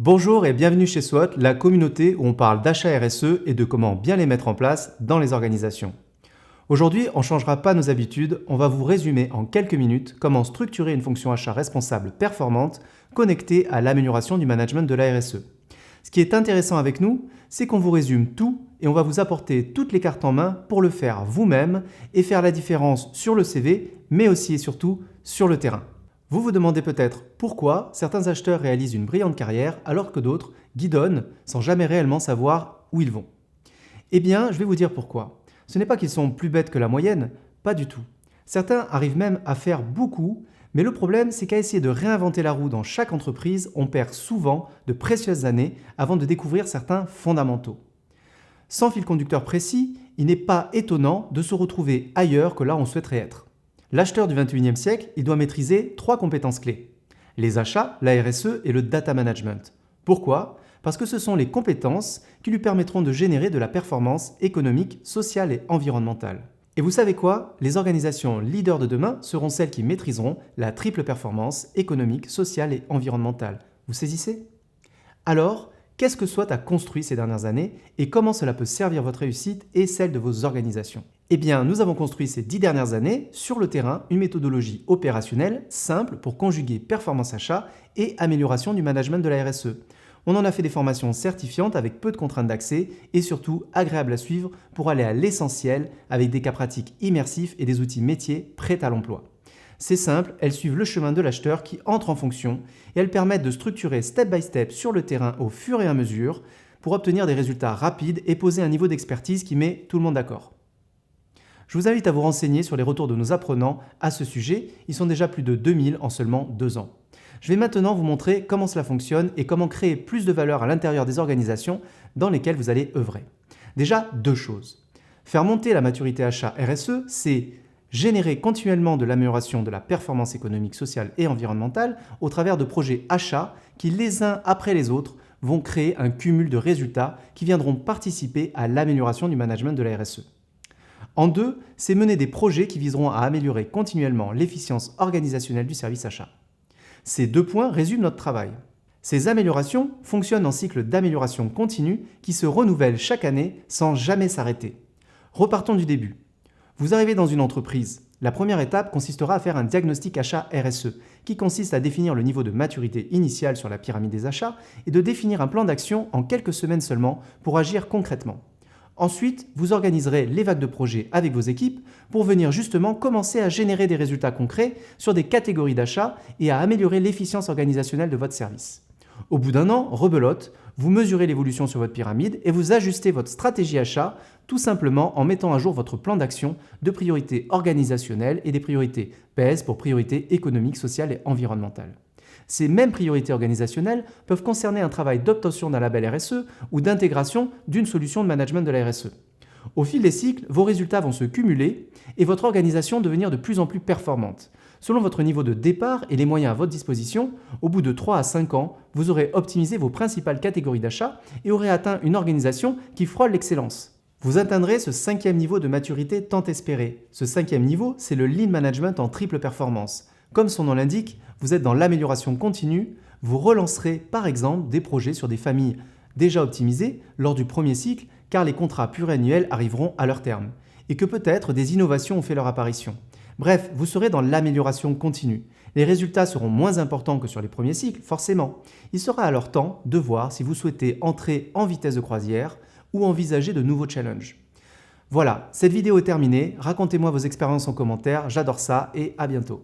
Bonjour et bienvenue chez SWOT, la communauté où on parle d'achat RSE et de comment bien les mettre en place dans les organisations. Aujourd'hui, on ne changera pas nos habitudes, on va vous résumer en quelques minutes comment structurer une fonction achat responsable performante connectée à l'amélioration du management de la RSE. Ce qui est intéressant avec nous, c'est qu'on vous résume tout et on va vous apporter toutes les cartes en main pour le faire vous-même et faire la différence sur le CV, mais aussi et surtout sur le terrain. Vous vous demandez peut-être pourquoi certains acheteurs réalisent une brillante carrière alors que d'autres guidonnent sans jamais réellement savoir où ils vont. Eh bien, je vais vous dire pourquoi. Ce n'est pas qu'ils sont plus bêtes que la moyenne, pas du tout. Certains arrivent même à faire beaucoup, mais le problème c'est qu'à essayer de réinventer la roue dans chaque entreprise, on perd souvent de précieuses années avant de découvrir certains fondamentaux. Sans fil conducteur précis, il n'est pas étonnant de se retrouver ailleurs que là où on souhaiterait être. L'acheteur du 21e siècle, il doit maîtriser 3 compétences clés. Les achats, la RSE et le data management. Pourquoi ? Parce que ce sont les compétences qui lui permettront de générer de la performance économique, sociale et environnementale. Et vous savez quoi ? Les organisations leaders de demain seront celles qui maîtriseront la triple performance économique, sociale et environnementale. Vous saisissez ? Alors, qu'est-ce que SWOT a construit ces dernières années et comment cela peut servir votre réussite et celle de vos organisations ? Eh bien, nous avons construit ces 10 dernières années sur le terrain une méthodologie opérationnelle simple pour conjuguer performance achat et amélioration du management de la RSE. On en a fait des formations certifiantes avec peu de contraintes d'accès et surtout agréables à suivre pour aller à l'essentiel avec des cas pratiques immersifs et des outils métiers prêts à l'emploi. C'est simple, elles suivent le chemin de l'acheteur qui entre en fonction et elles permettent de structurer step by step sur le terrain au fur et à mesure pour obtenir des résultats rapides et poser un niveau d'expertise qui met tout le monde d'accord. Je vous invite à vous renseigner sur les retours de nos apprenants à ce sujet. Ils sont déjà plus de 2000 en seulement 2 ans. Je vais maintenant vous montrer comment cela fonctionne et comment créer plus de valeur à l'intérieur des organisations dans lesquelles vous allez œuvrer. Déjà, 2 choses. Faire monter la maturité achat RSE, c'est générer continuellement de l'amélioration de la performance économique, sociale et environnementale au travers de projets achats qui, les uns après les autres, vont créer un cumul de résultats qui viendront participer à l'amélioration du management de la RSE. En 2, c'est mener des projets qui viseront à améliorer continuellement l'efficience organisationnelle du service achat. Ces 2 points résument notre travail. Ces améliorations fonctionnent en cycle d'amélioration continue qui se renouvelle chaque année sans jamais s'arrêter. Repartons du début. Vous arrivez dans une entreprise. La première étape consistera à faire un diagnostic achat RSE, qui consiste à définir le niveau de maturité initiale sur la pyramide des achats et de définir un plan d'action en quelques semaines seulement pour agir concrètement. Ensuite, vous organiserez les vagues de projets avec vos équipes pour venir justement commencer à générer des résultats concrets sur des catégories d'achats et à améliorer l'efficience organisationnelle de votre service. Au bout d'1 an, rebelote, vous mesurez l'évolution sur votre pyramide et vous ajustez votre stratégie achat tout simplement en mettant à jour votre plan d'action de priorités organisationnelles et des priorités PS pour priorités économiques, sociales et environnementales. Ces mêmes priorités organisationnelles peuvent concerner un travail d'obtention d'un label RSE ou d'intégration d'une solution de management de la RSE. Au fil des cycles, vos résultats vont se cumuler et votre organisation devenir de plus en plus performante. Selon votre niveau de départ et les moyens à votre disposition, au bout de 3 à 5 ans, vous aurez optimisé vos principales catégories d'achat et aurez atteint une organisation qui frôle l'excellence. Vous atteindrez ce 5e niveau de maturité tant espéré. Ce 5e niveau, c'est le Lean Management en triple performance. Comme son nom l'indique, vous êtes dans l'amélioration continue, vous relancerez par exemple des projets sur des familles déjà optimisées lors du premier cycle car les contrats pluriannuels arriveront à leur terme et que peut-être des innovations ont fait leur apparition. Bref, vous serez dans l'amélioration continue. Les résultats seront moins importants que sur les premiers cycles, forcément. Il sera alors temps de voir si vous souhaitez entrer en vitesse de croisière ou envisager de nouveaux challenges. Voilà, cette vidéo est terminée. Racontez-moi vos expériences en commentaire, j'adore ça et à bientôt.